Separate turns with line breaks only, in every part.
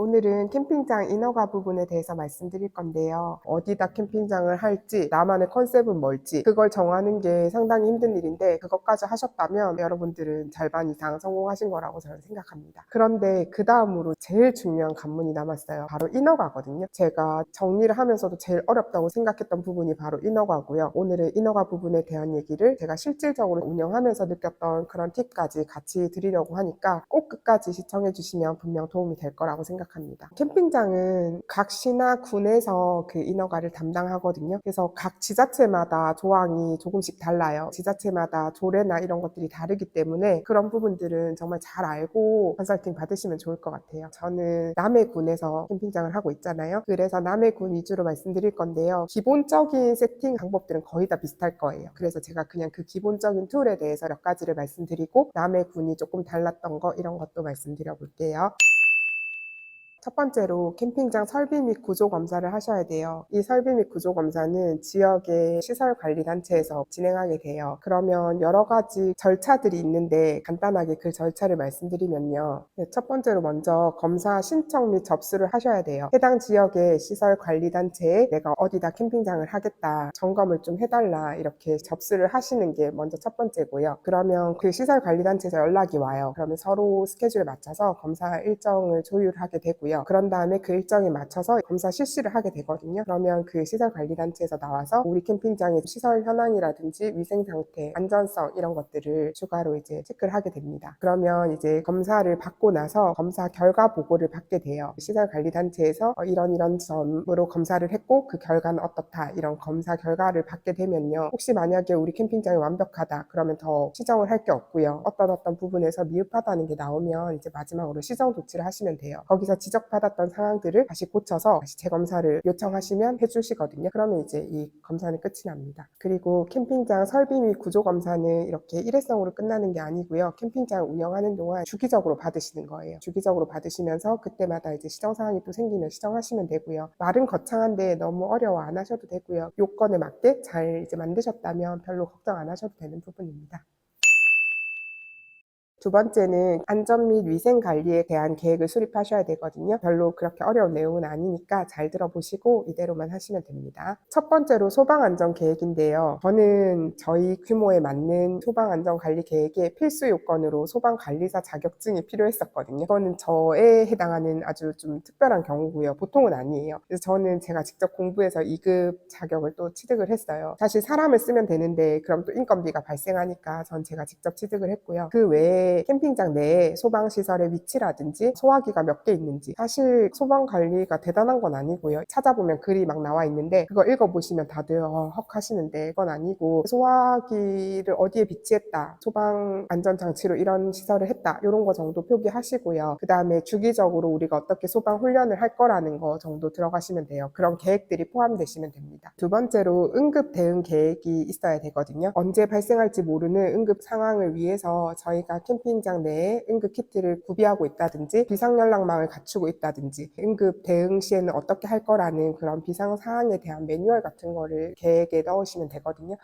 오늘은 캠핑장 인허가 부분에 대해서 말씀드릴 건데요. 어디다 캠핑장을 할지, 나만의 컨셉은 뭘지, 그걸 정하는 게 상당히 힘든 일인데 그것까지 하셨다면 여러분들은 절반 이상 성공하신 거라고 저는 생각합니다. 그런데 그 다음으로 제일 중요한 관문이 남았어요. 바로 인허가거든요. 제가 정리를 하면서도 제일 어렵다고 생각했던 부분이 바로 인허가고요. 오늘은 인허가 부분에 대한 얘기를 제가 실질적으로 운영하면서 느꼈던 그런 팁까지 같이 드리려고 하니까 꼭 끝까지 시청해 주시면 분명 도움이 될 거라고 생각합니다. 캠핑장은 각 시나 군에서 그 인허가를 담당하거든요. 그래서 각 지자체마다 조항이 조금씩 달라요. 지자체마다 조례나 이런 것들이 다르기 때문에 그런 부분들은 정말 잘 알고 컨설팅 받으시면 좋을 것 같아요. 저는 남해군에서 캠핑장을 하고 있잖아요. 그래서 남해군 위주로 말씀드릴 건데요. 기본적인 세팅 방법들은 거의 다 비슷할 거예요. 그래서 제가 그냥 그 기본적인 툴에 대해서 몇 가지를 말씀드리고 남해군이 조금 달랐던 거 이런 것도 말씀드려 볼게요. 첫 번째로 캠핑장 설비 및 구조 검사를 하셔야 돼요. 이 설비 및 구조 검사는 지역의 시설관리단체에서 진행하게 돼요. 그러면 여러 가지 절차들이 있는데 간단하게 그 절차를 말씀드리면요. 네, 첫 번째로 먼저 검사 신청 및 접수를 하셔야 돼요. 해당 지역의 시설관리단체에 내가 어디다 캠핑장을 하겠다, 점검을 좀 해달라 이렇게 접수를 하시는 게 먼저 첫 번째고요. 그러면 그 시설관리단체에서 연락이 와요. 그러면 서로 스케줄에 맞춰서 검사 일정을 조율하게 되고요. 그런 다음에 그 일정에 맞춰서 검사 실시를 하게 되거든요. 그러면 그 시설관리단체에서 나와서 우리 캠핑장의 시설 현황이라든지 위생 상태, 안전성 이런 것들을 추가로 이제 체크를 하게 됩니다. 그러면 이제 검사를 받고 나서 검사 결과 보고를 받게 돼요. 시설관리단체에서 이런 점으로 검사를 했고 그 결과는 어떻다 이런 검사 결과를 받게 되면요. 혹시 만약에 우리 캠핑장이 완벽하다 그러면 더 시정을 할 게 없고요. 어떤 부분에서 미흡하다는 게 나오면 이제 마지막으로 시정 조치를 하시면 돼요. 거기서 지적받았던 상황들을 다시 고쳐서 다시 재검사를 요청하시면 해주시거든요. 그러면 이제 이 검사는 끝이 납니다. 그리고 캠핑장 설비 및 구조 검사는 이렇게 일회성으로 끝나는 게 아니고요. 캠핑장 운영하는 동안 주기적으로 받으시는 거예요. 주기적으로 받으시면서 그때마다 이제 시정 사항이 또 생기면 시정하시면 되고요. 말은 거창한데 너무 어려워 안 하셔도 되고요. 요건에 맞게 잘 이제 만드셨다면 별로 걱정 안 하셔도 되는 부분입니다. 두 번째는 안전 및 위생 관리에 대한 계획을 수립하셔야 되거든요. 별로 그렇게 어려운 내용은 아니니까 잘 들어보시고 이대로만 하시면 됩니다. 첫 번째로 소방안전 계획인데요. 저는 저희 규모에 맞는 소방안전 관리 계획의 필수 요건으로 소방관리사 자격증이 필요했었거든요. 이거는 저에 해당하는 아주 좀 특별한 경우고요. 보통은 아니에요. 그래서 저는 제가 직접 공부해서 2급 자격을 또 취득을 했어요. 사실 사람을 쓰면 되는데 그럼 또 인건비가 발생하니까 전 제가 직접 취득을 했고요. 그 외에 캠핑장 내에 소방시설의 위치라든지 소화기가 몇 개 있는지 사실 소방관리가 대단한 건 아니고요. 찾아보면 글이 막 나와 있는데 그거 읽어보시면 다들 헉 하시는데 그건 아니고 소화기를 어디에 비치했다, 소방안전장치로 이런 시설을 했다 이런 거 정도 표기하시고요. 그 다음에 주기적으로 우리가 어떻게 소방훈련을 할 거라는 거 정도 들어가시면 돼요. 그런 계획들이 포함되시면 됩니다. 두 번째로 응급 대응 계획이 있어야 되거든요. 언제 발생할지 모르는 응급 상황을 위해서 저희가 캠핑장 내에 응급 키트를 구비하고 있다든지 비상연락망을 갖추고 있다든지 응급 대응 시에는 어떻게 할 거라는 그런 비상 사항에 대한 매뉴얼 같은 거를 계획에 넣으시면 되거든요.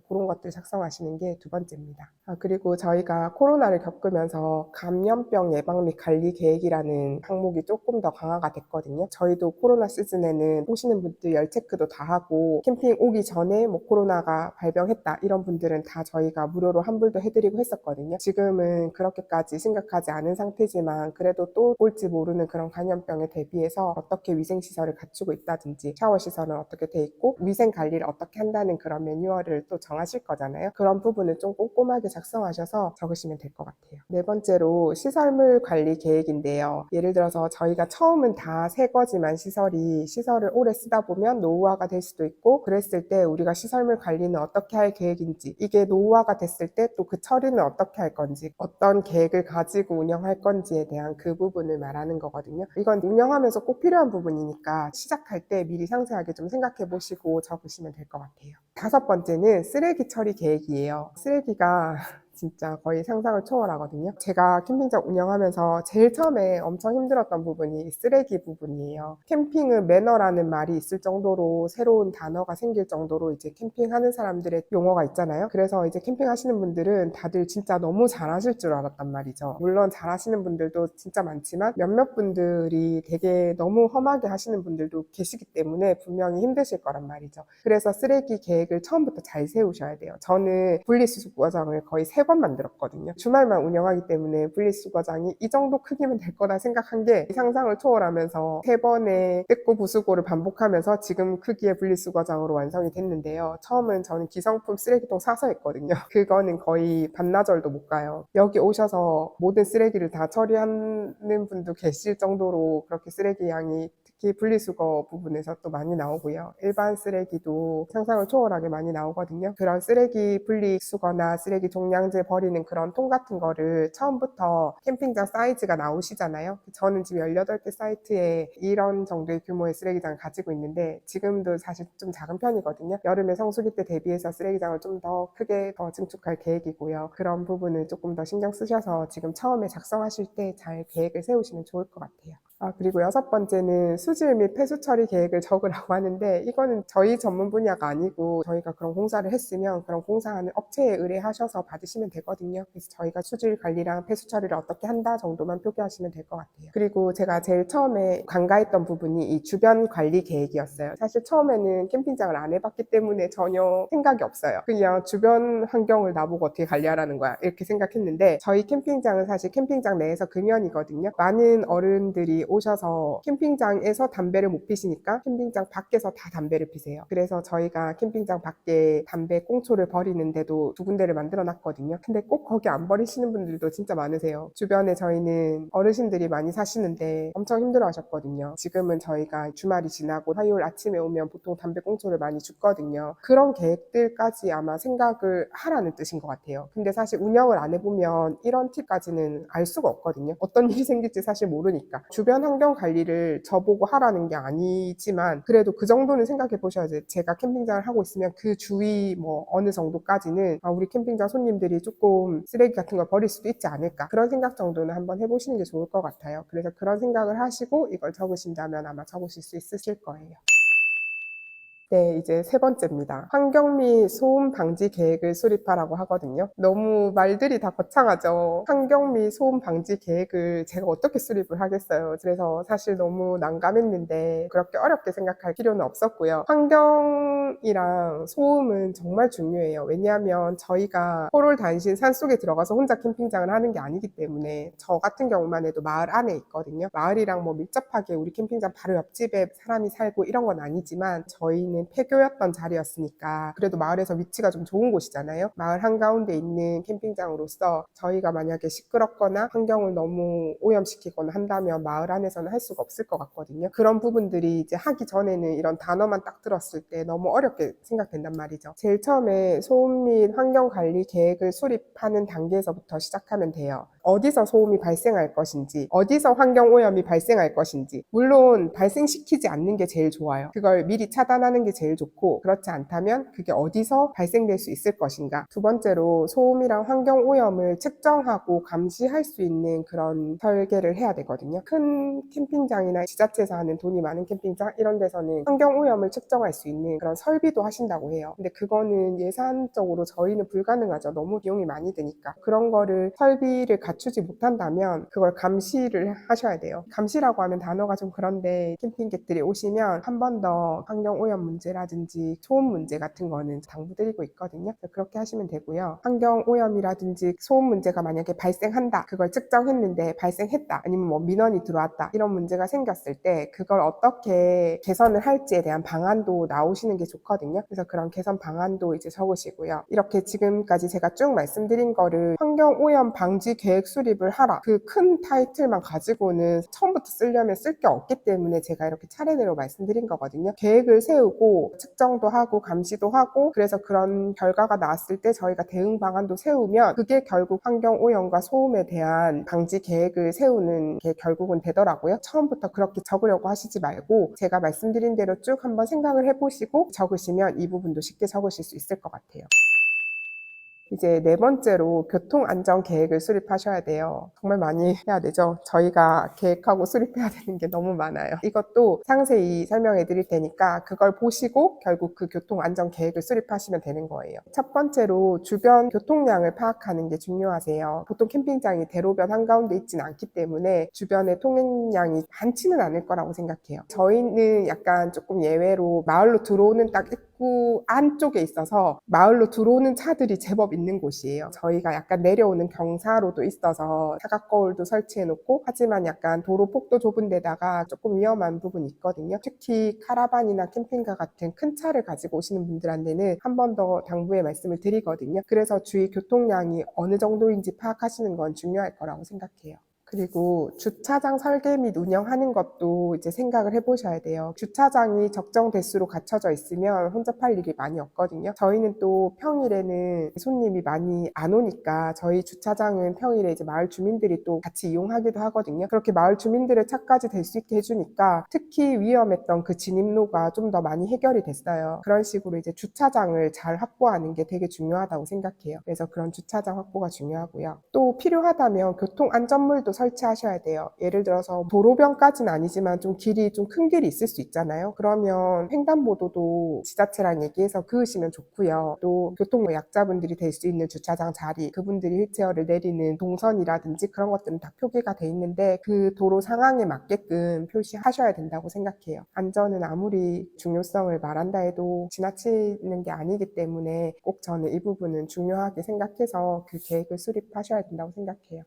그런 것들 작성하시는 게 두 번째입니다. 그리고 저희가 코로나를 겪으면서 감염병 예방 및 관리 계획이라는 항목이 조금 더 강화가 됐거든요. 저희도 코로나 시즌에는 오시는 분들 열 체크도 다 하고 캠핑 오기 전에 뭐 코로나가 발병했다 이런 분들은 다 저희가 무료로 환불도 해드리고 했었거든요. 지금은 그렇게까지 심각하지 않은 상태지만 그래도 또 올지 모르는 그런 감염병에 대비해서 어떻게 위생시설을 갖추고 있다든지 샤워시설은 어떻게 돼 있고 위생 관리를 어떻게 한다는 그런 매뉴얼을 또 정하실 거잖아요. 그런 부분을 좀 꼼꼼하게 작성하셔서 적으시면 될 것 같아요. 네 번째로 시설물 관리 계획인데요. 예를 들어서 저희가 처음은 다 새 거지만 시설을 오래 쓰다 보면 노후화가 될 수도 있고 그랬을 때 우리가 시설물 관리는 어떻게 할 계획인지 이게 노후화가 됐을 때 또 그 처리는 어떻게 할 건지 어떤 계획을 가지고 운영할 건지에 대한 그 부분을 말하는 거거든요. 이건 운영하면서 꼭 필요한 부분이니까 시작할 때 미리 상세하게 좀 생각해 보시고 적으시면 될 것 같아요. 다섯 번째는 쓰레기 처리 계획이에요. 쓰레기가 진짜 거의 상상을 초월하거든요. 제가 캠핑장 운영하면서 제일 처음에 엄청 힘들었던 부분이 쓰레기 부분이에요. 캠핑은 매너라는 말이 있을 정도로 새로운 단어가 생길 정도로 이제 캠핑하는 사람들의 용어가 있잖아요. 그래서 이제 캠핑하시는 분들은 다들 진짜 너무 잘하실 줄 알았단 말이죠. 물론 잘하시는 분들도 진짜 많지만 몇몇 분들이 되게 너무 험하게 하시는 분들도 계시기 때문에 분명히 힘드실 거란 말이죠. 그래서 쓰레기 계획을 처음부터 잘 세우셔야 돼요. 저는 분리수거장을 거의 3번 만들었거든요. 주말만 운영하기 때문에 분리수거장이 이 정도 크기면 될 거다 생각한 게 상상을 초월하면서 3번의 뜯고 부수고를 반복하면서 지금 크기의 분리수거장으로 완성이 됐는데요. 처음은 저는 기성품 쓰레기통 사서 했거든요. 그거는 거의 반나절도 못 가요. 여기 오셔서 모든 쓰레기를 다 처리하는 분도 계실 정도로 그렇게 쓰레기 양이 특히 분리수거 부분에서 또 많이 나오고요. 일반 쓰레기도 상상을 초월하게 많이 나오거든요. 그런 쓰레기 분리수거나 쓰레기 종량제 버리는 그런 통 같은 거를 처음부터 캠핑장 사이즈가 나오시잖아요. 저는 지금 18개 사이트에 이런 정도의 규모의 쓰레기장을 가지고 있는데 지금도 사실 좀 작은 편이거든요. 여름에 성수기 때 대비해서 쓰레기장을 좀 더 크게 더 증축할 계획이고요. 그런 부분을 조금 더 신경 쓰셔서 지금 처음에 작성하실 때 잘 계획을 세우시면 좋을 것 같아요. 그리고 6번째는 수질 및 폐수 처리 계획을 적으라고 하는데 이거는 저희 전문 분야가 아니고 저희가 그런 공사를 했으면 그런 공사하는 업체에 의뢰하셔서 받으시면 되거든요. 그래서 저희가 수질 관리랑 폐수 처리를 어떻게 한다 정도만 표기하시면 될 것 같아요. 그리고 제가 제일 처음에 간과했던 부분이 이 주변 관리 계획이었어요. 사실 처음에는 캠핑장을 안 해봤기 때문에 전혀 생각이 없어요. 그냥 주변 환경을 나보고 어떻게 관리하라는 거야 이렇게 생각했는데 저희 캠핑장은 사실 캠핑장 내에서 금연이거든요. 많은 어른들이 오셔서 캠핑장에서 담배를 못 피시니까 캠핑장 밖에서 다 담배를 피세요. 그래서 저희가 캠핑장 밖에 담배 꽁초를 버리는데도 2군데를 만들어 놨거든요. 근데 꼭 거기 안 버리시는 분들도 진짜 많으세요. 주변에 저희는 어르신들이 많이 사시는데 엄청 힘들어 하셨거든요. 지금은 저희가 주말이 지나고 화요일 아침에 오면 보통 담배 꽁초를 많이 줍거든요. 그런 계획들까지 아마 생각을 하라는 뜻인 것 같아요. 근데 사실 운영을 안 해보면 이런 팁까지는 알 수가 없거든요. 어떤 일이 생길지 사실 모르니까. 주변 환경 관리를 저보고 하라는 게 아니지만 그래도 그 정도는 생각해 보셔야지. 제가 캠핑장을 하고 있으면 그 주위 뭐 어느 정도까지는 우리 캠핑장 손님들이 조금 쓰레기 같은 걸 버릴 수도 있지 않을까 그런 생각 정도는 한번 해보시는 게 좋을 것 같아요. 그래서 그런 생각을 하시고 이걸 적으신다면 아마 적으실 수 있으실 거예요. 네, 이제 3번째입니다. 환경 및 소음 방지 계획을 수립하라고 하거든요. 너무 말들이 다 거창하죠. 환경 및 소음 방지 계획을 제가 어떻게 수립을 하겠어요. 그래서 사실 너무 난감했는데 그렇게 어렵게 생각할 필요는 없었고요. 환경이랑 소음은 정말 중요해요. 왜냐하면 저희가 포롤 단신 산속에 들어가서 혼자 캠핑장을 하는 게 아니기 때문에 저 같은 경우만 해도 마을 안에 있거든요. 마을이랑 뭐 밀접하게 우리 캠핑장 바로 옆집에 사람이 살고 이런 건 아니지만 저희는 폐교였던 자리였으니까 그래도 마을에서 위치가 좀 좋은 곳이잖아요. 마을 한가운데 있는 캠핑장으로서 저희가 만약에 시끄럽거나 환경을 너무 오염시키거나 한다면 마을 안에서는 할 수가 없을 것 같거든요. 그런 부분들이 이제 하기 전에는 이런 단어만 딱 들었을 때 너무 어렵게 생각된단 말이죠. 제일 처음에 소음 및 환경 관리 계획을 수립하는 단계에서부터 시작하면 돼요. 어디서 소음이 발생할 것인지, 어디서 환경 오염이 발생할 것인지, 물론 발생시키지 않는 게 제일 좋아요. 그걸 미리 차단하는 게 제일 좋고, 그렇지 않다면 그게 어디서 발생될 수 있을 것인가. 2번째로 소음이랑 환경 오염을 측정하고 감시할 수 있는 그런 설계를 해야 되거든요. 큰 캠핑장이나 지자체에서 하는 돈이 많은 캠핑장 이런 데서는 환경 오염을 측정할 수 있는 그런 설비도 하신다고 해요. 근데 그거는 예산적으로 저희는 불가능하죠. 너무 비용이 많이 드니까. 그런 거를 설비를 갖추지 못한다면 그걸 감시를 하셔야 돼요. 감시라고 하면 단어가 좀 그런데 캠핑객들이 오시면 한 번 더 환경오염 문제라든지 소음 문제 같은 거는 당부드리고 있거든요. 그렇게 하시면 되고요. 환경오염이라든지 소음 문제가 만약에 발생한다. 그걸 측정했는데 발생했다. 아니면 뭐 민원이 들어왔다. 이런 문제가 생겼을 때 그걸 어떻게 개선을 할지에 대한 방안도 나오시는 게 좋거든요. 그래서 그런 개선 방안도 이제 적으시고요. 이렇게 지금까지 제가 쭉 말씀드린 거를 환경오염 방지 계획 수립을 하라. 그 큰 타이틀만 가지고는 처음부터 쓰려면 쓸 게 없기 때문에 제가 이렇게 차례대로 말씀드린 거거든요. 계획을 세우고 측정도 하고 감시도 하고 그래서 그런 결과가 나왔을 때 저희가 대응 방안도 세우면 그게 결국 환경오염과 소음에 대한 방지 계획을 세우는 게 결국은 되더라고요. 처음부터 그렇게 적으려고 하시지 말고 제가 말씀드린 대로 쭉 한번 생각을 해보시고 적으시면 이 부분도 쉽게 적으실 수 있을 것 같아요. 이제 네 번째로 교통안전 계획을 수립하셔야 돼요. 정말 많이 해야 되죠. 저희가 계획하고 수립해야 되는 게 너무 많아요. 이것도 상세히 설명해 드릴 테니까 그걸 보시고 결국 그 교통안전 계획을 수립하시면 되는 거예요. 첫 번째로 주변 교통량을 파악하는 게 중요하세요. 보통 캠핑장이 대로변 한가운데 있지는 않기 때문에 주변의 통행량이 많지는 않을 거라고 생각해요. 저희는 약간 조금 예외로 마을로 들어오는 딱 입구 안쪽에 있어서 마을로 들어오는 차들이 제법 있는 곳이에요. 저희가 약간 내려오는 경사로도 있어서 사각거울도 설치해 놓고, 하지만 약간 도로 폭도 좁은 데다가 조금 위험한 부분이 있거든요. 특히 카라반이나 캠핑카 같은 큰 차를 가지고 오시는 분들한테는 한 번 더 당부의 말씀을 드리거든요. 그래서 주위 교통량이 어느 정도인지 파악하시는 건 중요할 거라고 생각해요. 그리고 주차장 설계 및 운영하는 것도 이제 생각을 해보셔야 돼요. 주차장이 적정 대수로 갖춰져 있으면 혼잡할 일이 많이 없거든요. 저희는 또 평일에는 손님이 많이 안 오니까 저희 주차장은 평일에 이제 마을 주민들이 또 같이 이용하기도 하거든요. 그렇게 마을 주민들의 차까지 될 수 있게 해주니까 특히 위험했던 그 진입로가 좀 더 많이 해결이 됐어요. 그런 식으로 이제 주차장을 잘 확보하는 게 되게 중요하다고 생각해요. 그래서 그런 주차장 확보가 중요하고요. 또 필요하다면 교통안전물도 설치하셔야 돼요. 예를 들어서 도로변까지는 아니지만 좀 길이 좀 큰 길이 있을 수 있잖아요. 그러면 횡단보도도 지자체랑 얘기해서 그으시면 좋고요. 또 교통 약자분들이 될 수 있는 주차장 자리, 그분들이 휠체어를 내리는 동선이라든지 그런 것들은 다 표기가 돼 있는데 그 도로 상황에 맞게끔 표시하셔야 된다고 생각해요. 안전은 아무리 중요성을 말한다 해도 지나치는 게 아니기 때문에 꼭 저는 이 부분은 중요하게 생각해서 그 계획을 수립하셔야 된다고 생각해요.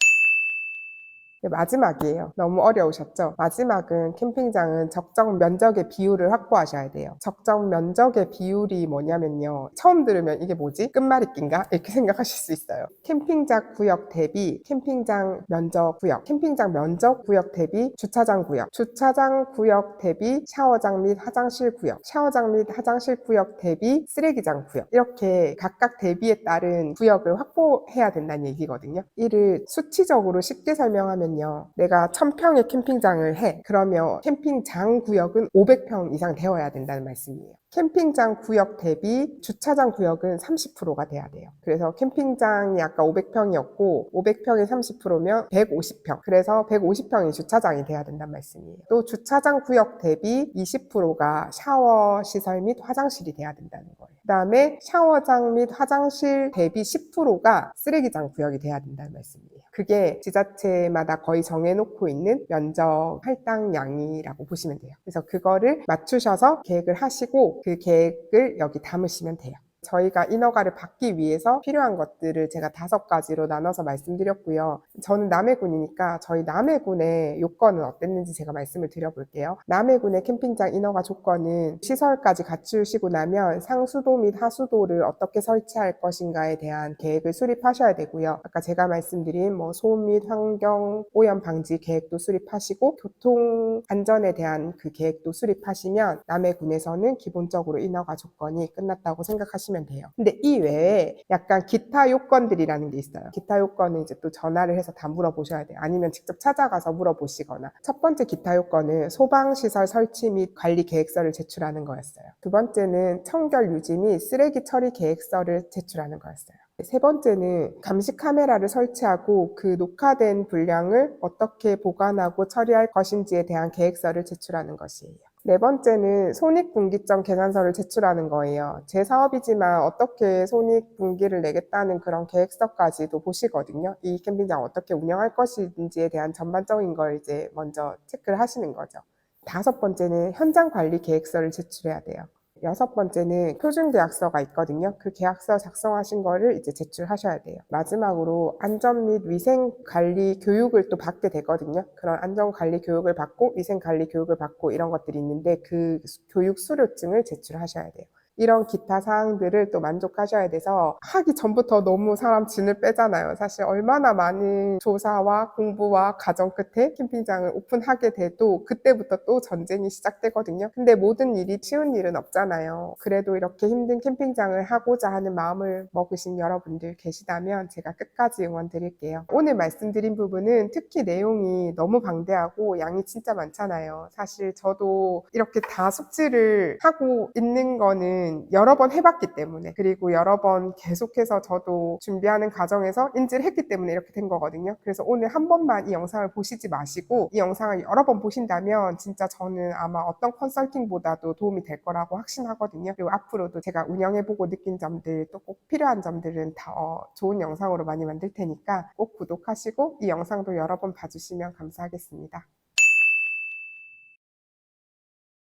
마지막이에요. 너무 어려우셨죠? 마지막은 캠핑장은 적정 면적의 비율을 확보하셔야 돼요. 적정 면적의 비율이 뭐냐면요. 처음 들으면 이게 뭐지? 끝말잇기인가? 이렇게 생각하실 수 있어요. 캠핑장 구역 대비 캠핑장 면적 구역, 캠핑장 면적 구역 대비 주차장 구역, 주차장 구역 대비 샤워장 및 화장실 구역, 샤워장 및 화장실 구역 대비 쓰레기장 구역, 이렇게 각각 대비에 따른 구역을 확보해야 된다는 얘기거든요. 이를 수치적으로 쉽게 설명하면 내가 1000평의 캠핑장을 해. 그러면 캠핑장 구역은 500평 이상 되어야 된다는 말씀이에요. 캠핑장 구역 대비 주차장 구역은 30%가 돼야 돼요. 그래서 캠핑장이 아까 500평이었고 500평이 30%면 150평. 그래서 150평이 주차장이 돼야 된다는 말씀이에요. 또 주차장 구역 대비 20%가 샤워 시설 및 화장실이 돼야 된다는 거예요. 그 다음에 샤워장 및 화장실 대비 10%가 쓰레기장 구역이 돼야 된다는 말씀이에요. 그게 지자체마다 거의 정해놓고 있는 면적 할당량이라고 보시면 돼요. 그래서 그거를 맞추셔서 계획을 하시고 그 계획을 여기 담으시면 돼요. 저희가 인허가를 받기 위해서 필요한 것들을 제가 5가지로 나눠서 말씀드렸고요. 저는 남해군이니까 저희 남해군의 요건은 어땠는지 제가 말씀을 드려볼게요. 남해군의 캠핑장 인허가 조건은 시설까지 갖추시고 나면 상수도 및 하수도를 어떻게 설치할 것인가에 대한 계획을 수립하셔야 되고요. 아까 제가 말씀드린 소음 및 환경 오염 방지 계획도 수립하시고 교통 안전에 대한 그 계획도 수립하시면 남해군에서는 기본적으로 인허가 조건이 끝났다고 생각하시면 돼요. 근데 이 외에 약간 기타 요건들이라는 게 있어요. 기타 요건은 이제 또 전화를 해서 다 물어보셔야 돼요. 아니면 직접 찾아가서 물어보시거나. 첫 번째 기타 요건은 소방시설 설치 및 관리 계획서를 제출하는 거였어요. 두 번째는 청결 유지 및 쓰레기 처리 계획서를 제출하는 거였어요. 세 번째는 감시 카메라를 설치하고 그 녹화된 분량을 어떻게 보관하고 처리할 것인지에 대한 계획서를 제출하는 것이에요. 네 번째는 손익분기점 계산서를 제출하는 거예요. 제 사업이지만 어떻게 손익분기를 내겠다는 그런 계획서까지도 보시거든요. 이 캠핑장 어떻게 운영할 것인지에 대한 전반적인 걸 이제 먼저 체크를 하시는 거죠. 다섯 번째는 현장 관리 계획서를 제출해야 돼요. 여섯 번째는 표준계약서가 있거든요. 그 계약서 작성하신 거를 이제 제출하셔야 돼요. 마지막으로 안전 및 위생관리 교육을 또 받게 되거든요. 그런 안전관리 교육을 받고 위생관리 교육을 받고 이런 것들이 있는데 그 교육 수료증을 제출하셔야 돼요. 이런 기타 사항들을 또 만족하셔야 돼서 하기 전부터 너무 사람 진을 빼잖아요. 사실 얼마나 많은 조사와 공부와 과정 끝에 캠핑장을 오픈하게 돼도 그때부터 또 전쟁이 시작되거든요. 근데 모든 일이 쉬운 일은 없잖아요. 그래도 이렇게 힘든 캠핑장을 하고자 하는 마음을 먹으신 여러분들 계시다면 제가 끝까지 응원 드릴게요. 오늘 말씀드린 부분은 특히 내용이 너무 방대하고 양이 진짜 많잖아요. 사실 저도 이렇게 다 숙지를 하고 있는 거는 이유는 여러 번 해봤기 때문에, 그리고 여러 번 계속해서 저도 준비하는 과정에서 인지를 했기 때문에 이렇게 된 거거든요. 그래서 오늘 한 번만 이 영상을 보시지 마시고 이 영상을 여러 번 보신다면 진짜 저는 아마 어떤 컨설팅보다도 도움이 될 거라고 확신하거든요. 그리고 앞으로도 제가 운영해보고 느낀 점들, 또 꼭 필요한 점들은 더 좋은 영상으로 많이 만들 테니까 꼭 구독하시고 이 영상도 여러 번 봐주시면 감사하겠습니다.